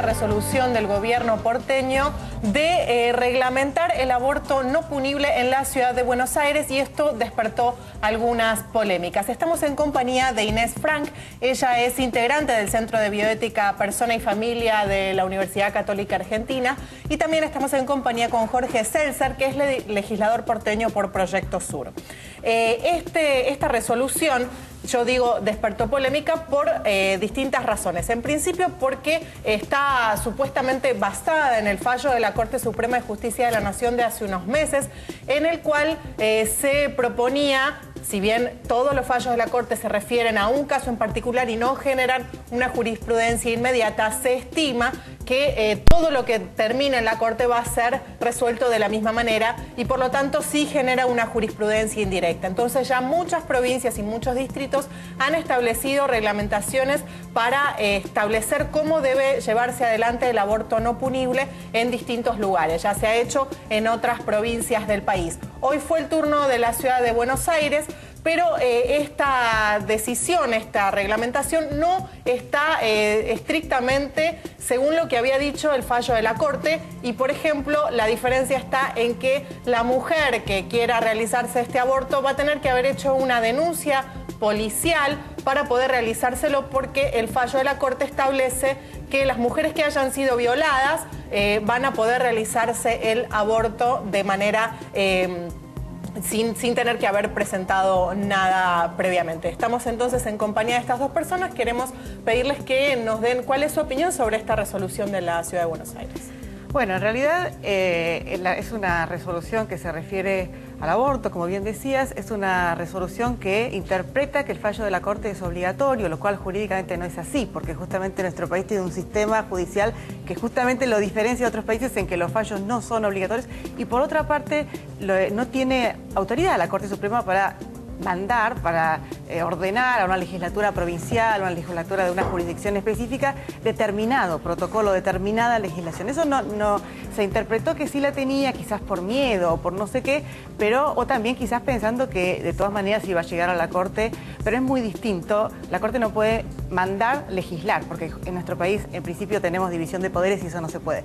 esta resolución del gobierno porteño de reglamentar el aborto no punible en la ciudad de Buenos Aires, y esto despertó algunas polémicas. Estamos en compañía de Inés Frank. Ella es integrante del Centro de Bioética, Persona y Familia de la Universidad Católica Argentina, y también estamos en compañía con Jorge Seltzer, que es legislador porteño por Proyecto Sur. Esta resolución, yo digo, despertó polémica por distintas razones. En principio porque está supuestamente basada en el fallo de la Corte Suprema de Justicia de la Nación de hace unos meses, en el cual se proponía, si bien todos los fallos de la Corte se refieren a un caso en particular y no generan una jurisprudencia inmediata, se estima que todo lo que termine en la Corte va a ser resuelto de la misma manera y por lo tanto sí genera una jurisprudencia indirecta. Entonces ya muchas provincias y muchos distritos han establecido reglamentaciones para establecer cómo debe llevarse adelante el aborto no punible en distintos lugares. Ya se ha hecho en otras provincias del país. Hoy fue el turno de la ciudad de Buenos Aires, pero esta decisión, esta reglamentación no está estrictamente según lo que había dicho el fallo de la Corte, y por ejemplo la diferencia está en que la mujer que quiera realizarse este aborto va a tener que haber hecho una denuncia policial para poder realizárselo, porque el fallo de la Corte establece que las mujeres que hayan sido violadas van a poder realizarse el aborto de manera sin tener que haber presentado nada previamente. Estamos entonces en compañía de estas dos personas. Queremos pedirles que nos den cuál es su opinión sobre esta resolución de la Ciudad de Buenos Aires. Bueno, en realidad es una resolución que se refiere al aborto, como bien decías. Es una resolución que interpreta que el fallo de la Corte es obligatorio, lo cual jurídicamente no es así, porque justamente nuestro país tiene un sistema judicial que justamente lo diferencia de otros países en que los fallos no son obligatorios, y por otra parte no tiene autoridad la Corte Suprema para mandar, para ordenar a una legislatura provincial, a una legislatura de una jurisdicción específica, determinado protocolo, determinada legislación. Eso no se interpretó que sí la tenía, quizás por miedo o por no sé qué, o también quizás pensando que de todas maneras iba a llegar a la Corte, pero es muy distinto. La Corte no puede mandar legislar, porque en nuestro país en principio tenemos división de poderes y eso no se puede.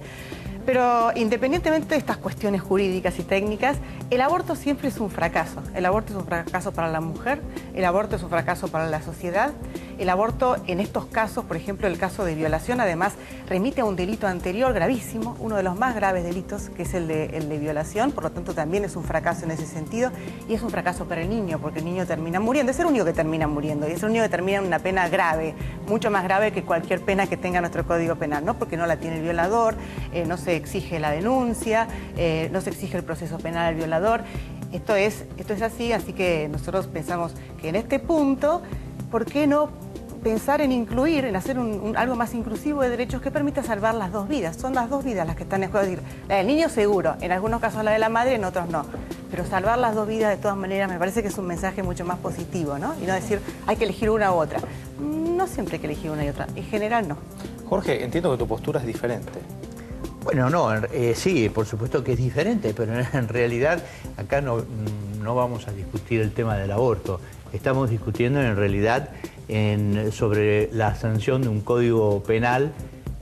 Pero independientemente de estas cuestiones jurídicas y técnicas, el aborto siempre es un fracaso. El aborto es un fracaso para la mujer, el aborto es un fracaso para la sociedad. El aborto en estos casos, por ejemplo el caso de violación, además remite a un delito anterior gravísimo, uno de los más graves delitos, que es el de violación. Por lo tanto también es un fracaso en ese sentido, y es un fracaso para el niño, porque el niño termina muriendo. Es el único que termina muriendo, y es el único que termina en una pena grave, mucho más grave que cualquier pena que tenga nuestro Código Penal, ¿no? Porque no la tiene el violador, no se exige la denuncia, no se exige el proceso penal al violador. Esto es así que nosotros pensamos que en este punto, ¿por qué no pensar en incluir, en hacer algo más inclusivo de derechos que permita salvar las dos vidas? Son las dos vidas las que están en juego. Es decir, la del niño seguro, en algunos casos la de la madre, en otros no. Pero salvar las dos vidas de todas maneras me parece que es un mensaje mucho más positivo, ¿no? Y no decir, hay que elegir una u otra. No siempre hay que elegir una y otra, en general no. Jorge, entiendo que tu postura es diferente. Bueno, no, sí, por supuesto que es diferente, pero en realidad acá no vamos a discutir el tema del aborto. Estamos discutiendo en realidad sobre la sanción de un código penal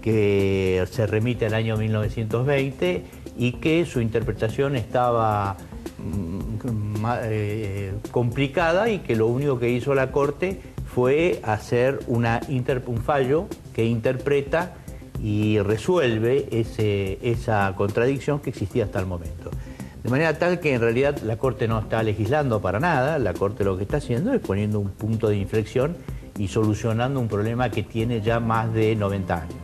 que se remite al año 1920 y que su interpretación estaba complicada, y que lo único que hizo la Corte fue hacer un fallo que interpreta y resuelve esa contradicción que existía hasta el momento. De manera tal que en realidad la Corte no está legislando para nada. La Corte lo que está haciendo es poniendo un punto de inflexión y solucionando un problema que tiene ya más de 90 años.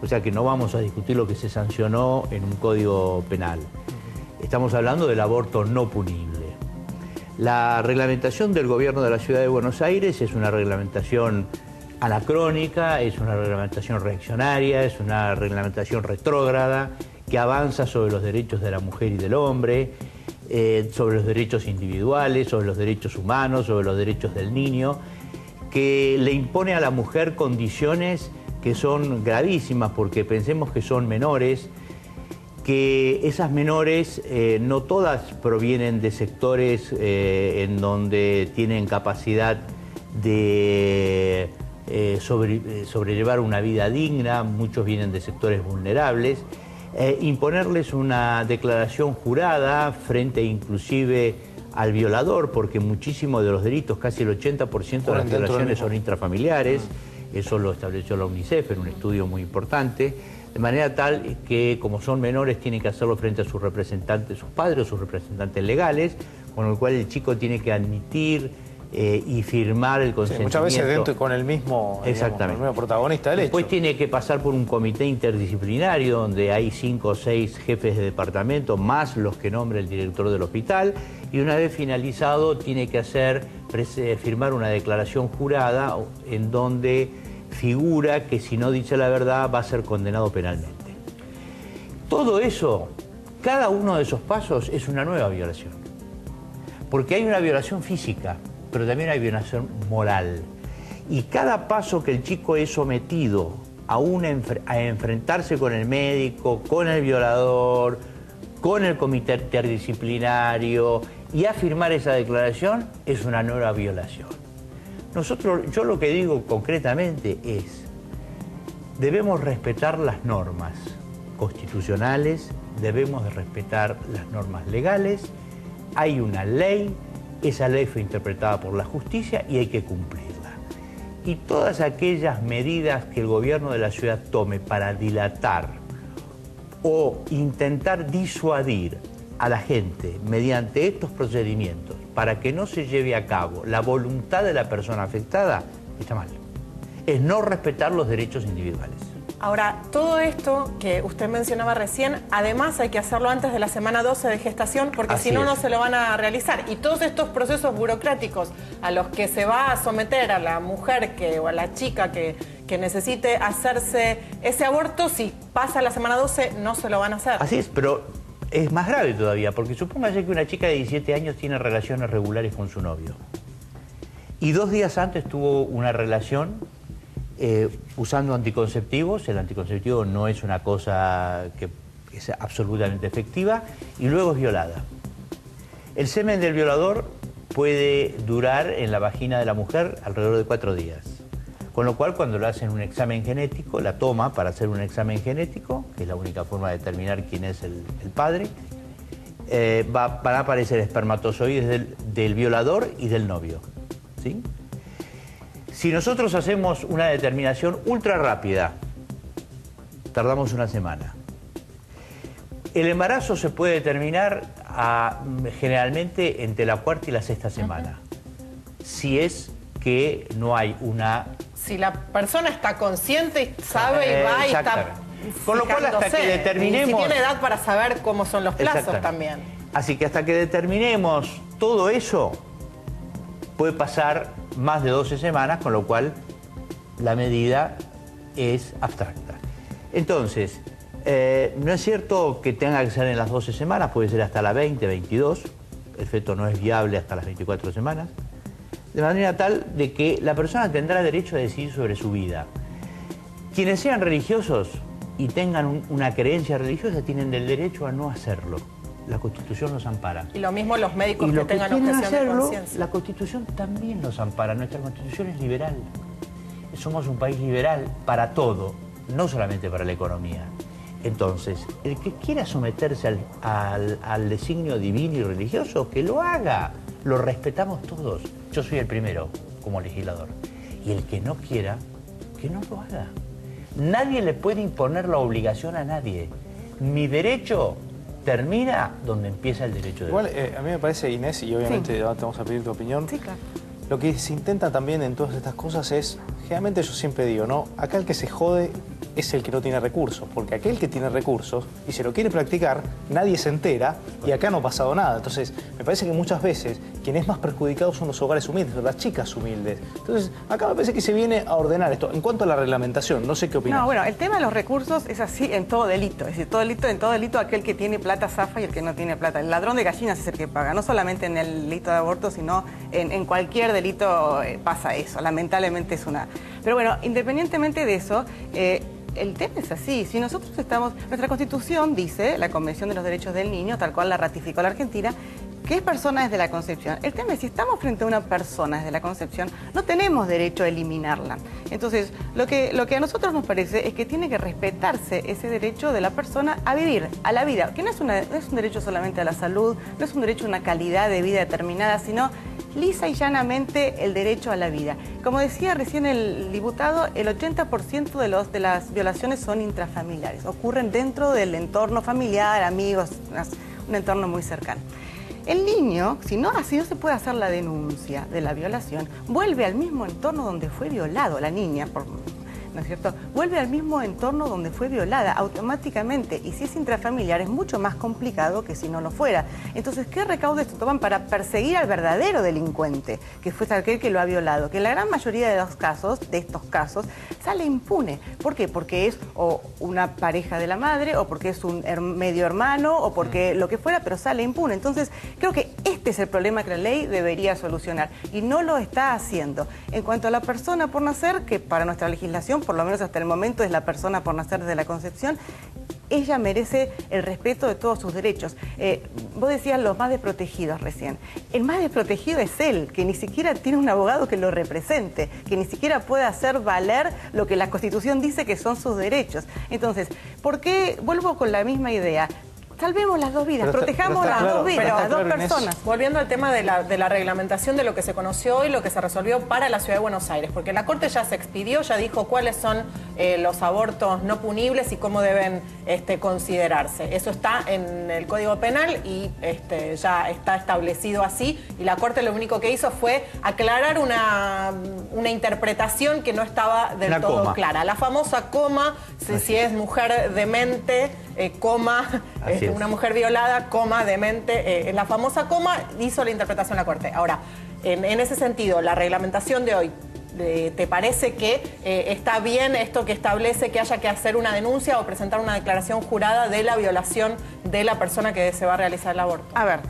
O sea que no vamos a discutir lo que se sancionó en un código penal. Estamos hablando del aborto no punible. La reglamentación del gobierno de la Ciudad de Buenos Aires es una reglamentación anacrónica, es una reglamentación reaccionaria, es una reglamentación retrógrada, que avanza sobre los derechos de la mujer y del hombre, sobre los derechos individuales, sobre los derechos humanos, sobre los derechos del niño, que le impone a la mujer condiciones que son gravísimas, porque pensemos que son menores, que esas menores no todas provienen de sectores en donde tienen capacidad de sobrellevar una vida digna, muchos vienen de sectores vulnerables, imponerles una declaración jurada frente inclusive al violador, porque muchísimos de los delitos, casi el 80% de las violaciones son intrafamiliares, eso lo estableció la UNICEF en un estudio muy importante, de manera tal que como son menores tienen que hacerlo frente a sus representantes, sus padres o sus representantes legales, con lo cual el chico tiene que admitir y firmar el consentimiento. Sí, muchas veces dentro con el mismo, digamos, el mismo protagonista del hecho. Después tiene que pasar por un comité interdisciplinario donde hay 5 o 6 jefes de departamento, más los que nombre el director del hospital, y una vez finalizado tiene que firmar una declaración jurada en donde figura que si no dice la verdad va a ser condenado penalmente. Todo eso, cada uno de esos pasos es una nueva violación. Porque hay una violación física, pero también hay violación moral. Y cada paso que el chico es sometido a enfrentarse con el médico, con el violador, con el comité interdisciplinario y a firmar esa declaración es una nueva violación. Yo lo que digo concretamente es, debemos respetar las normas constitucionales, debemos de respetar las normas legales, hay una ley, esa ley fue interpretada por la justicia y hay que cumplirla. Y todas aquellas medidas que el gobierno de la ciudad tome para dilatar o intentar disuadir a la gente mediante estos procedimientos para que no se lleve a cabo la voluntad de la persona afectada, está mal. Es no respetar los derechos individuales. Ahora, todo esto que usted mencionaba recién, además hay que hacerlo antes de la semana 12 de gestación, porque si no, no se lo van a realizar. Y todos estos procesos burocráticos a los que se va a someter a la mujer o a la chica que necesite hacerse ese aborto, si pasa la semana 12, no se lo van a hacer. Así es, pero es más grave todavía, porque supóngase que una chica de 17 años tiene relaciones regulares con su novio. Y 2 días antes tuvo una relación usando anticonceptivos. El anticonceptivo no es una cosa que es absolutamente efectiva, y luego es violada. El semen del violador puede durar en la vagina de la mujer alrededor de 4 días. Con lo cual, cuando le hacen un examen genético, la toma para hacer un examen genético, que es la única forma de determinar quién es el padre, van a aparecer espermatozoides del violador y del novio, ¿sí? Si nosotros hacemos una determinación ultra rápida, tardamos una semana. El embarazo se puede determinar generalmente entre la 4ª y la 6ª semana, si es que no hay una... Si la persona está consciente y sabe y va y está... Con lo cual, hasta que determinemos... Y si tiene edad para saber cómo son los plazos también. Así que hasta que determinemos todo eso, puede pasar más de 12 semanas, con lo cual la medida es abstracta. Entonces, no es cierto que tenga que ser en las 12 semanas, puede ser hasta las 20, 22, el feto no es viable hasta las 24 semanas, de manera tal de que la persona tendrá derecho a decidir sobre su vida. Quienes sean religiosos y tengan una creencia religiosa tienen el derecho a no hacerlo. La Constitución los ampara. Y lo mismo los médicos que tengan objeción de conciencia. La Constitución también los ampara. Nuestra Constitución es liberal. Somos un país liberal para todo, no solamente para la economía. Entonces, el que quiera someterse al designio divino y religioso, que lo haga. Lo respetamos todos. Yo soy el primero como legislador. Y el que no quiera, que no lo haga. Nadie le puede imponer la obligación a nadie. Mi derecho termina donde empieza el derecho de... Igual, a mí me parece, Inés, y obviamente te vamos a pedir tu opinión. Sí, claro. Lo que se intenta también en todas estas cosas es, generalmente yo siempre digo, ¿no? Acá el que se jode es el que no tiene recursos, porque aquel que tiene recursos y se lo quiere practicar, nadie se entera y acá no ha pasado nada. Entonces, me parece que muchas veces quien es más perjudicado son los hogares humildes, las chicas humildes. Entonces, acá me parece que se viene a ordenar esto. En cuanto a la reglamentación, no sé qué opinas. No, bueno, el tema de los recursos es así en todo delito. Es decir, en todo delito aquel que tiene plata zafa y el que no tiene plata. El ladrón de gallinas es el que paga, no solamente en el delito de aborto, sino en cualquier delito pasa eso. Lamentablemente es una... Pero bueno, independientemente de eso... el tema es así, si nosotros nuestra Constitución dice, la Convención de los Derechos del Niño, tal cual la ratificó la Argentina, ¿Qué es persona desde la concepción? El tema es, si estamos frente a una persona desde la concepción, no tenemos derecho a eliminarla. Entonces, lo que a nosotros nos parece es que tiene que respetarse ese derecho de la persona a vivir, a la vida, que no es un derecho solamente a la salud, no es un derecho a una calidad de vida determinada, sino lisa y llanamente el derecho a la vida. Como decía recién el diputado, el 80% de las violaciones son intrafamiliares, ocurren dentro del entorno familiar, amigos, un entorno muy cercano. El niño, si no se puede hacer la denuncia de la violación, vuelve al mismo entorno donde fue violado la niña, ¿no es cierto? Vuelve al mismo entorno donde fue violada automáticamente, y si es intrafamiliar es mucho más complicado que si no lo fuera. Entonces, ¿qué recaudos se toman para perseguir al verdadero delincuente, que fue aquel que lo ha violado? Que en la gran mayoría de estos casos, sale impune. ¿Por qué? Porque es o una pareja de la madre, o porque es un medio hermano, o porque lo que fuera, pero sale impune. Entonces, creo que este es el problema que la ley debería solucionar, y no lo está haciendo. En cuanto a la persona por nacer, que para nuestra legislación, por lo menos hasta el momento, es la persona por nacer desde la concepción, ella merece el respeto de todos sus derechos. Vos decías los más desprotegidos recién. El más desprotegido es él, que ni siquiera tiene un abogado que lo represente, que ni siquiera puede hacer valer lo que la Constitución dice que son sus derechos. Entonces, ¿por qué? Vuelvo con la misma idea. Salvemos las dos vidas, protejamos las dos vidas, las dos personas. Volviendo al tema de la reglamentación de lo que se conoció hoy, lo que se resolvió para la Ciudad de Buenos Aires, porque la Corte ya se expidió, ya dijo cuáles son los abortos no punibles y cómo deben considerarse. Eso está en el Código Penal y ya está establecido así, y la Corte lo único que hizo fue aclarar una interpretación que no estaba del todo clara. La famosa coma, si es mujer demente, coma, una mujer violada, coma, demente, la famosa coma, hizo la interpretación la Corte. Ahora, en ese sentido, la reglamentación de hoy, ¿te parece que está bien esto que establece que haya que hacer una denuncia o presentar una declaración jurada de la violación de la persona que se va a realizar el aborto? A ver,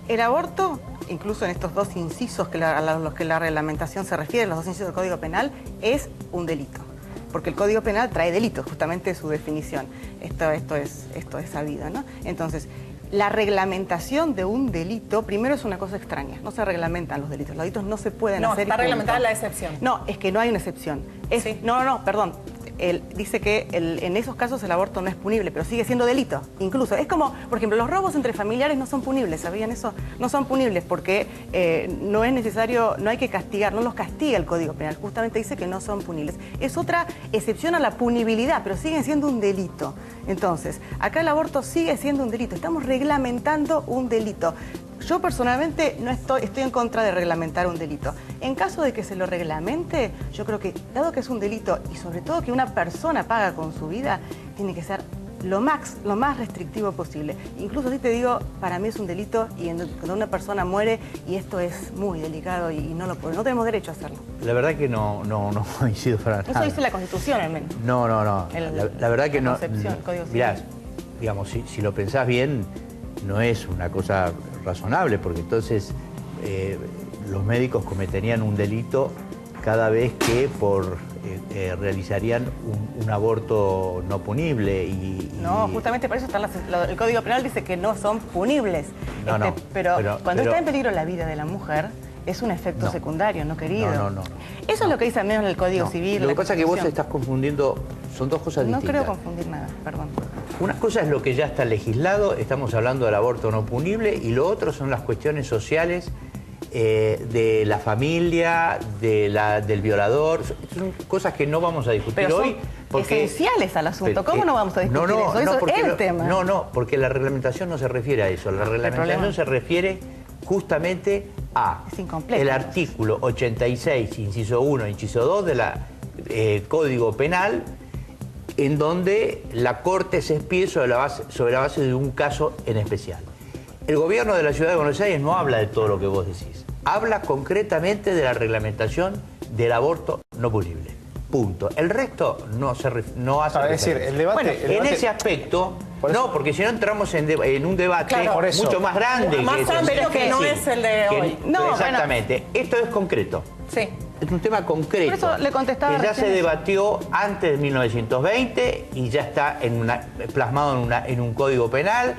el aborto, incluso en estos dos incisos a los que la reglamentación se refiere, los dos incisos del Código Penal, es un delito. Porque el Código Penal trae delitos, justamente su definición. Esto es sabido, ¿no? Entonces, la reglamentación de un delito, primero, es una cosa extraña. No se reglamentan los delitos. Los delitos no se pueden hacer. No, está reglamentada la excepción. No, es que no hay una excepción. Sí. No, perdón. Él dice que en esos casos el aborto no es punible, pero sigue siendo delito. Incluso, es como, por ejemplo, los robos entre familiares no son punibles, ¿sabían eso? No son punibles porque no es necesario, no hay que castigar, no los castiga el Código Penal, justamente dice que no son punibles. Es otra excepción a la punibilidad, pero siguen siendo un delito. Entonces, acá el aborto sigue siendo un delito, estamos reglamentando un delito. Yo personalmente estoy en contra de reglamentar un delito. En caso de que se lo reglamente, yo creo que, dado que es un delito y sobre todo que una persona paga con su vida, tiene que ser lo más restrictivo posible. Incluso si te digo, para mí es un delito y cuando una persona muere, y esto es muy delicado y no tenemos derecho a hacerlo. La verdad que no coincido para nada. Eso dice la Constitución, al menos. No. La verdad que no. Concepción, el Código Civil. Mirá, digamos, si lo pensás bien, no es una cosa razonable, porque entonces los médicos cometerían un delito cada vez que realizarían un aborto no punible. No, justamente por eso el Código Penal dice que no son punibles. Pero cuando está en peligro la vida de la mujer, es un efecto secundario, no querido. No. Eso es lo que dice al menos el Código Civil. Lo que pasa es que vos estás confundiendo, son dos cosas distintas. No creo confundir nada, perdón. Una cosa es lo que ya está legislado, estamos hablando del aborto no punible, y lo otro son las cuestiones sociales de la familia, del violador. Son cosas que no vamos a discutir hoy. Porque esenciales al asunto. ¿Cómo no vamos a discutir eso? Eso es el tema. No, porque la reglamentación no se refiere a eso. La reglamentación se refiere justamente a el artículo 86, inciso 1, inciso 2 del Código Penal, en donde la Corte se expide sobre la base de un caso en especial. El gobierno de la Ciudad de Buenos Aires no habla de todo lo que vos decís. Habla concretamente de la reglamentación del aborto no punible. Punto. El resto no hace referencia. Es decir, el debate... En ese aspecto, no, porque si no entramos en un debate mucho más grande. Más amplio que no es el de hoy. Exactamente. Esto es concreto. Sí. Es un tema concreto. Por eso le contestaba que ya se debatió antes de 1920 y ya está plasmado en un código penal.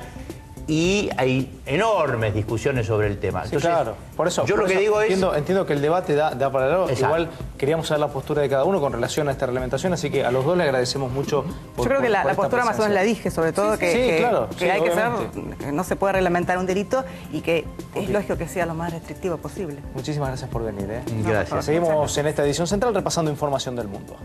y hay enormes discusiones sobre el tema. Sí, claro. Por eso, yo lo que digo entiendo que el debate da para largo. Exacto. Igual queríamos saber la postura de cada uno con relación a esta reglamentación, así que a los dos le agradecemos mucho Yo creo que la postura más o menos la dije, sobre todo claro, que hay que ser, obviamente. que no se puede reglamentar un delito y que es lógico que sea lo más restrictivo posible. Muchísimas gracias por venir. Gracias. Seguimos en esta edición central repasando información del mundo.